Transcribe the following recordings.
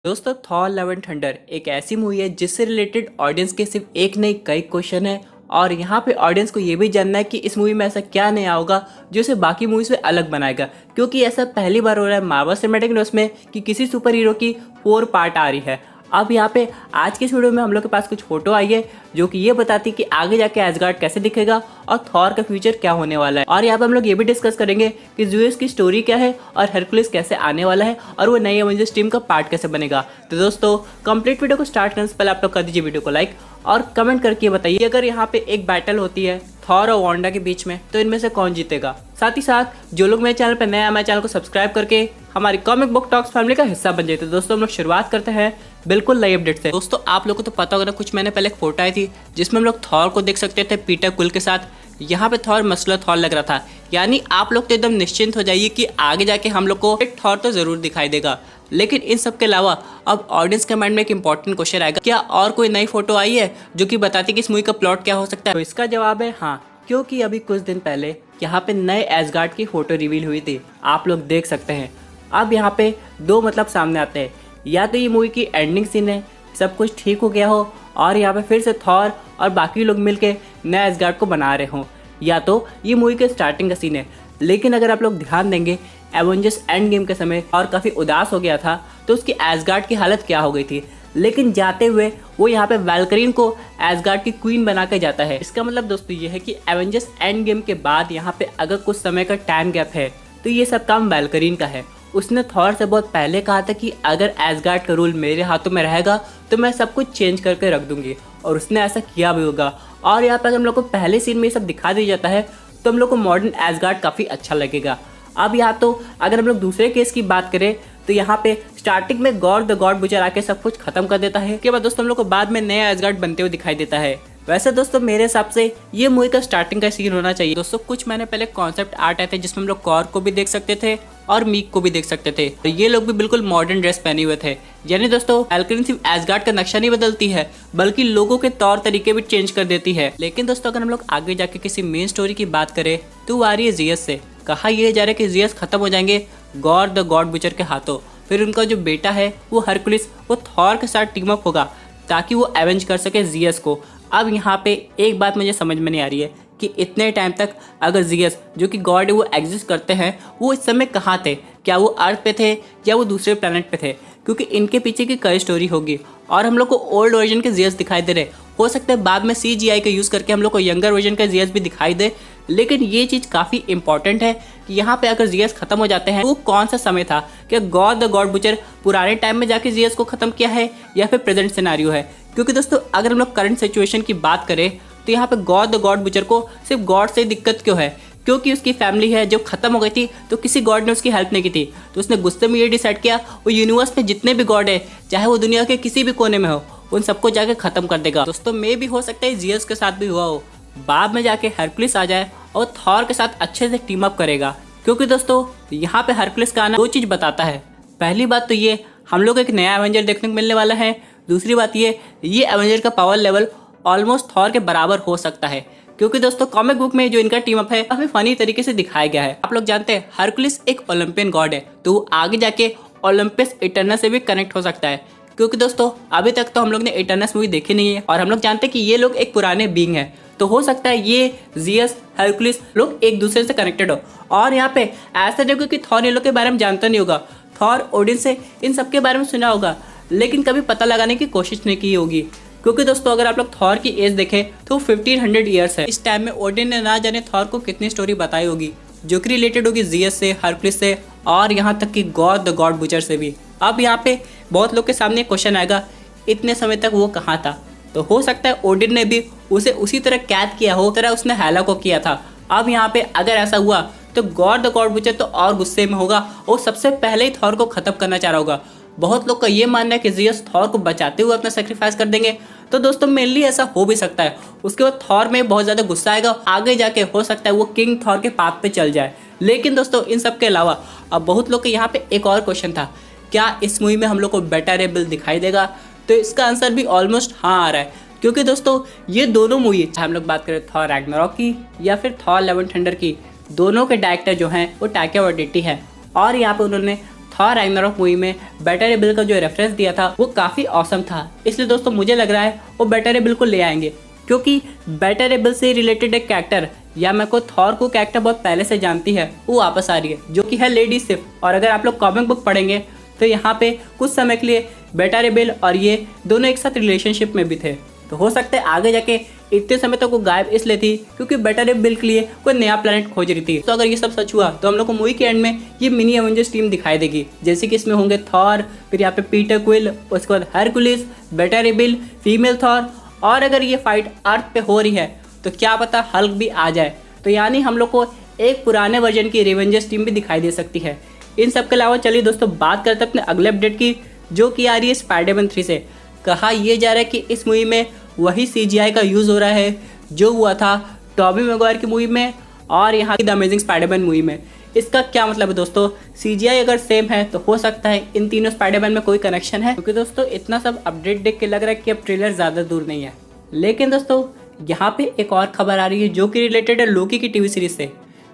दोस्तों Thor love and thunder एक ऐसी मूवी है जिससे रिलेटेड ऑडियंस के सिर्फ एक नहीं कई क्वेश्चन है। और यहाँ पे ऑडियंस को ये भी जानना है कि इस मूवी में ऐसा क्या नया होगा जो इसे बाकी मूवीज से अलग बनाएगा, क्योंकि ऐसा पहली बार हो रहा है मार्वल सिनेमैटिक यूनिवर्स में कि किसी सुपर हीरो की 4 पार्ट आ रही है। अब यहाँ पे आज की इस वीडियो में हम लोग के पास कुछ फोटो आई है जो कि ये बताती है कि आगे जाके एसगार्ड कैसे दिखेगा और थॉर का फ्यूचर क्या होने वाला है। और यहाँ पे हम लोग ये भी डिस्कस करेंगे कि ज़्यूस की स्टोरी क्या है और हरकुलिस कैसे आने वाला है और वो नई एवेंजर्स टीम का पार्ट कैसे बनेगा। तो दोस्तों कंप्लीट वीडियो को स्टार्ट करने से पहले आप लोग कर दीजिए वीडियो को लाइक और कमेंट करके बताइए अगर यहाँ पे एक बैटल होती है थॉर और वांडा के बीच में तो इनमें से कौन जीतेगा। साथ ही साथ जो लोग मेरे चैनल पर नया हमारे चैनल को सब्सक्राइब करके हमारी कॉमिक बुक टॉक्स फैमिली का हिस्सा बन जाए। तो दोस्तों हम लोग शुरुआत करते हैं बिल्कुल नई अपडेट से। दोस्तों आप लोगों को तो पता होगा ना, कुछ महीने पहले एक फोटो आई थी जिसमें हम लोग थॉर को देख सकते थे पीटर क्विल के साथ। यहाँ पे थॉर मसलर थॉर लग रहा था, यानी आप लोग तो एकदम निश्चिंत हो जाइए कि आगे जाके हम लोग को एक थॉर तो जरूर दिखाई देगा। लेकिन इन सब के अलावा अब ऑडियंस के माइंड में एक इंपॉर्टेंट क्वेश्चन आएगा, क्या और कोई नई फोटो आई है जो कि बताती है कि इस मूवी का प्लॉट क्या हो सकता है। तो इसका जवाब है हाँ, क्योंकि अभी कुछ दिन पहले यहाँ पे नए एसगार्ड की फोटो रिवील हुई थी, आप लोग देख सकते हैं। अब यहाँ पे दो मतलब सामने आते हैं, या तो ये मूवी की एंडिंग सीन है, सब कुछ ठीक हो गया हो और यहाँ पे फिर से थॉर और बाकी लोग मिलके नए एसगार्ड को बना रहे हों, या तो ये मूवी के स्टार्टिंग का सीन है। लेकिन अगर आप लोग ध्यान देंगे एवेंजर्स एंड गेम के समय और काफ़ी उदास हो गया था तो उसकी एसगार्ड की हालत क्या हो गई थी, लेकिन जाते हुए वो यहाँ पे वैल्करीन को एसगार्ड की क्वीन बना के जाता है। इसका मतलब दोस्तों ये है कि एवेंजर्स एंड गेम के बाद यहाँ पे अगर कुछ समय का टाइम गैप है तो ये सब काम वैल्करीन का है। उसने थॉर से बहुत पहले कहा था कि अगर एसगार्ड का रूल मेरे हाथों में रहेगा तो मैं सब कुछ चेंज करके रख दूंगी, और उसने ऐसा किया भी होगा। और यहाँ पर हम लोग को पहले सीन में ये सब दिखा दिया जाता है तो हम लोग को मॉडर्न एसगार्ड काफ़ी अच्छा लगेगा। अब यहाँ तो अगर हम लोग दूसरे केस की बात करें तो यहाँ पे स्टार्टिंग में गॉड द गॉड बुचर आके सब कुछ खत्म कर देता है, के बाद दोस्तों हम लोग को बाद में नया एसगार्ड बनते हुए दिखाई देता है। वैसे दोस्तों मेरे हिसाब से ये मूवी का स्टार्टिंग का सीन होना चाहिए। दोस्तों कुछ महीने पहले कॉन्सेप्ट आर्ट आए थे जिसमें हम लोग कॉर को भी देख सकते थे और मीक को भी देख सकते थे, तो ये लोग भी बिल्कुल मॉडर्न ड्रेस पहने हुए थे। यानी दोस्तों वैल्करीन सिर्फ एसगार्ड का नक्शा नहीं बदलती है बल्कि लोगों के तौर तरीके भी चेंज कर देती है। लेकिन दोस्तों अगर हम लोग आगे जाके किसी मेन स्टोरी की बात करें तो वो आ रही है जियस से। कहा यह जा रहा है कि जियस खत्म हो जाएंगे गॉड द गॉड बुचर के हाथों, फिर उनका जो बेटा है वो हरकुलिस वो थॉर के साथ टीम अप होगा ताकि वो एवेंज कर सके जियस को। अब यहाँ पे एक बात मुझे समझ में नहीं आ रही है कि इतने टाइम तक अगर जियस जो कि गॉड है वो एग्जिस्ट करते हैं, वो इस समय कहाँ थे? क्या वो अर्थ पे थे या वो दूसरे प्लेनेट पे थे? क्योंकि इनके पीछे की कई स्टोरी होगी और हम लोग को ओल्ड वर्जन के जियस दिखाई दे रहे। हो सकता है बाद में CGI का यूज़ करके हम लोग को यंगर वर्जन का जियस भी दिखाई दे। लेकिन ये चीज़ काफ़ी इंपॉर्टेंट है कि यहाँ पे अगर जियस खत्म हो जाते हैं वो कौन सा समय था? क्या गॉड द गॉड बुचर पुराने टाइम में जाके जियस को ख़त्म किया है या फिर प्रेजेंट सिनेरियो है? क्योंकि दोस्तों अगर हम लोग करंट सिचुएशन की बात करें तो यहाँ पे गॉड द गॉड बुचर को सिर्फ गॉड से दिक्कत क्यों है? क्योंकि उसकी फैमिली है जो खत्म हो गई थी तो किसी गॉड ने उसकी हेल्प नहीं की थी, तो उसने गुस्से में ये डिसाइड किया वो यूनिवर्स में जितने भी गॉड है चाहे वो दुनिया के किसी भी कोने में हो उन सबको जाके खत्म कर देगा। दोस्तों मे भी हो सकता है जियस के साथ भी हुआ हो, बाद में जाके हरकुलिस आ जाए और थॉर के साथ अच्छे से टीम अप करेगा। क्योंकि दोस्तों यहाँ पे हरकुलिस का आना दो चीज़ बताता है। पहली बात तो ये हम लोग एक नया एवेंजर देखने को मिलने वाला है, दूसरी बात ये एवेंजर का पावर लेवल ऑलमोस्ट थॉर के बराबर हो सकता है। क्योंकि दोस्तों कॉमिक बुक में जो इनका टीम अप है काफी फनी तरीके से दिखाया गया है। आप लोग जानते हैं हरकुलिस एक ओलंपियन गॉड है, तो वो आगे जाके ओलंपस इटर्नल से भी कनेक्ट हो सकता है। क्योंकि दोस्तों अभी तक तो हम लोग ने इटर्नल्स मूवी देखी नहीं है और हम लोग जानते हैं कि ये लोग एक पुराने बीइंग है, तो हो सकता है ये जियस हरकुलिस लोग एक दूसरे से कनेक्टेड हो। और यहाँ पे ऐसा नहीं होगा कि थॉर इन लोग के बारे में जानता नहीं होगा, थॉर ओडिन से इन सब के बारे में सुना होगा लेकिन कभी पता लगाने की कोशिश नहीं की होगी। क्योंकि दोस्तों अगर आप लोग थॉर की एज देखें तो 1500 ईयर्स है। इस टाइम में ओडिन ने ना जाने थॉर को कितनी स्टोरी बताई होगी जो कि रिलेटेड होगी जियस से, हरकुलिस से और यहाँ तक कि गॉड द गॉड बुचर से भी। अब यहाँ पे बहुत लोग के सामने क्वेश्चन आएगा इतने समय तक वो कहाँ था? तो हो सकता है ओडिन ने भी उसे उसी तरह कैद किया हो तरह उसने हेला को किया था। अब यहाँ पे अगर ऐसा हुआ तो गॉड द गॉड बुचर तो और गुस्से में होगा और सबसे पहले ही थॉर को खत्म करना चाह रहा होगा। बहुत लोग का ये मानना है कि जियस थॉर को बचाते हुए अपना सेक्रीफाइस कर देंगे, तो दोस्तों मेनली ऐसा हो भी सकता है। उसके बाद थॉर में बहुत ज़्यादा गुस्सा आएगा, आगे जाके हो सकता है वो किंग थॉर के पाथ पे चल जाए। लेकिन दोस्तों इन सब के अलावा अब बहुत लोग के यहाँ पे एक और क्वेश्चन था, क्या इस मूवी में हम लोग को बेटा रेबल दिखाई देगा? तो इसका आंसर भी ऑलमोस्ट हाँ आ रहा है। क्योंकि दोस्तों ये दोनों मूवी चाहे हम लोग बात करें थॉर रैग्नारॉक की या फिर थॉर लव एंड थंडर की, दोनों के डायरेक्टर जो हैं वो टाइका वाइटिटी है और यहाँ पे उन्होंने थॉर रैग्नारोक मूवी में बेटा रे बिल का जो रेफरेंस दिया था वो काफ़ी ऑसम था। इसलिए दोस्तों मुझे लग रहा है वो बेटा रे बिल को ले आएंगे, क्योंकि बेटा रे बिल से रिलेटेड एक कैरेक्टर या मैं को थॉर को कैरेक्टर बहुत पहले से जानती है वो वापस आ रही है, जो कि है लेडी सिफ। और अगर आप लोग कॉमिक बुक पढ़ेंगे तो यहाँ पे कुछ समय के लिए बेटा रे बिल और ये दोनों एक साथ रिलेशनशिप में भी थे। तो हो सकता है आगे जाके इतने समय तक वो गायब इसलिए थी क्योंकि बेटा रे बिल के लिए कोई नया प्लेनेट खोज रही थी। तो अगर ये सब सच हुआ तो हम लोग को मूवी के एंड में ये मिनी एवेंजर्स टीम दिखाई देगी, जैसे कि इसमें होंगे थॉर, फिर यहाँ पे पीटर क्विल, उसके बाद हरकुलिस, बेटा रे बिल, फीमेल थॉर, और अगर ये फाइट अर्थ पे हो रही है तो क्या पता हल्क भी आ जाए। तो यानी हम लोग को एक पुराने वर्जन की रेवेंजर्स टीम भी दिखाई दे सकती है। इन सब के अलावा चलिए दोस्तों बात करते हैं अपने अगले अपडेट की, जो कि आ रही है स्पाइडरमैन 3 से। कहा यह जा रहा है कि इस मूवी में वही CGI का यूज़ हो रहा है जो हुआ था टॉबी मैगवायर की मूवी में और यहाँ की द अमेजिंग स्पाइडरमैन मूवी में। इसका क्या मतलब है दोस्तों, CGI अगर सेम है तो हो सकता है इन तीनों स्पाइडरमैन में कोई कनेक्शन है, क्योंकि दोस्तों इतना सब अपडेट देख के लग रहा है कि अब ट्रेलर ज़्यादा दूर नहीं है। लेकिन दोस्तों यहाँ पे एक और खबर आ रही है जो कि रिलेटेड है लोकी की टीवी सीरीज से।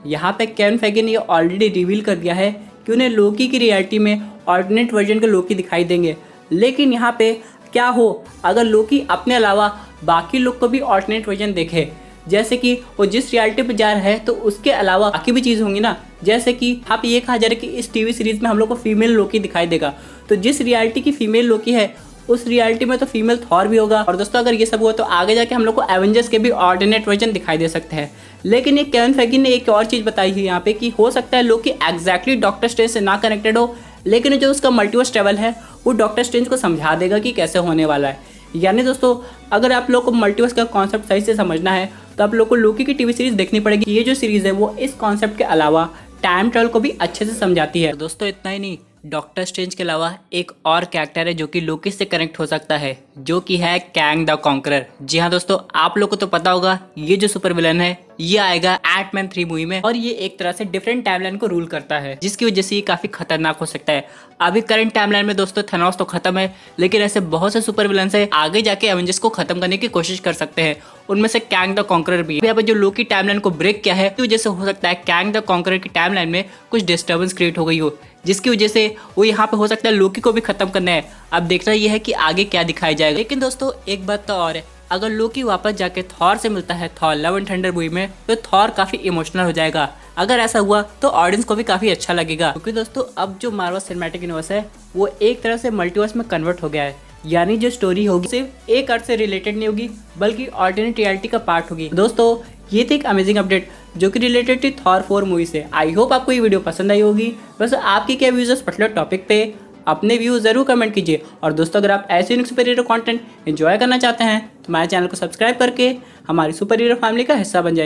यहाँ पे केविन फेगे ने ये ऑलरेडी रिवील कर दिया है कि उन्हें लोकी की रियलिटी में ऑल्टरनेट वर्जन के लोकी दिखाई देंगे। लेकिन यहाँ पे क्या हो अगर लोकी अपने अलावा बाकी लोग को भी ऑल्टरनेट वर्जन देखे, जैसे कि वो जिस रियलिटी पे जा रहा है तो उसके अलावा बाकी भी चीज़ होंगी ना। जैसे कि आप ये कहा जा रहा है कि इस टीवी सीरीज में हम लोग को फीमेल लोकी दिखाई देगा, तो जिस रियलिटी की फीमेल लोकी है उस रियलिटी में तो फीमेल थॉर भी होगा। और दोस्तों अगर ये सब हुआ तो आगे जाके हम लोग को एवेंजर्स के भी ऑल्टरनेट वर्जन दिखाई दे सकते हैं। लेकिन ये केविन फेगी ने एक और चीज़ बताई है यहाँ पे कि हो सकता है लोकी एग्जैक्टली डॉक्टर स्ट्रेंज से ना कनेक्टेड हो, लेकिन जो उसका मल्टीवर्स ट्रैवल है वो डॉक्टर स्ट्रेंज को समझा देगा कि कैसे होने वाला है। यानी दोस्तों अगर आप लोग को मल्टीवर्स का कॉन्सेप्ट सही से समझना है तो आप लोग को लोकी की टीवी सीरीज देखनी पड़ेगी। ये जो सीरीज है वो इस कॉन्सेप्ट के अलावा टाइम ट्रैवल को भी अच्छे से समझाती है। दोस्तों इतना ही नहीं, डॉक्टर स्ट्रेंज के अलावा एक और कैरेक्टर है जो कि लोकी से कनेक्ट हो सकता है, जो कि है कैंग द कॉन्करर। जी हाँ दोस्तों, आप लोग को तो पता होगा ये जो सुपर विलन है ये आएगा एंटमैन 3 मूवी में, और ये एक तरह से डिफरेंट टाइमलाइन को रूल करता है, जिसकी वजह से ये काफी खतरनाक हो सकता है। अभी करंट टाइमलाइन में दोस्तों थैनोस तो खत्म है, लेकिन ऐसे बहुत से सुपर विलन है आगे जाके एवेंजर्स को खत्म करने की कोशिश कर सकते हैं। उनमें से कैंग द कॉन्करर भी है। जो लोकी टाइमलाइन को ब्रेक किया है, वजह से हो सकता है कैंग द कॉन्करर की टाइमलाइन में कुछ डिस्टर्बेंस क्रिएट हो गई हो, जिसकी वजह से वो यहाँ पे हो सकता है लोकी को भी खत्म करना है। अब देखना यह है कि आगे क्या दिखाया जाएगा। लेकिन दोस्तों एक बात तो और है, अगर लोकी वापस जाके थॉर से मिलता है Thor love and thunder movie में, तो थॉर काफी इमोशनल हो जाएगा। अगर ऐसा हुआ तो ऑडियंस को भी काफी अच्छा लगेगा, क्योंकि दोस्तों अब जो मार्वल सिनेमैटिक यूनिवर्स है वो एक तरह से मल्टीवर्स में कन्वर्ट हो गया है। यानी जो स्टोरी होगी सिर्फ एक अर्थ से रिलेटेड नहीं होगी, बल्कि ऑल्टरनेट रियलिटी का पार्ट होगी। दोस्तों ये थी एक अमेजिंग अपडेट जो कि रिलेटेड थी थॉर 4 मूवी से। आई होप आपको ये वीडियो पसंद आई होगी। बस आपकी क्या व्यूज है इस पर्टिकुलर टॉपिक पे, अपने व्यूज जरूर कमेंट कीजिए। और दोस्तों अगर आप ऐसे सुपर हीरो कंटेंट एंजॉय करना चाहते हैं तो हमारे चैनल को सब्सक्राइब करके हमारी सुपर हीरो फैमिली का हिस्सा बन जाएगा।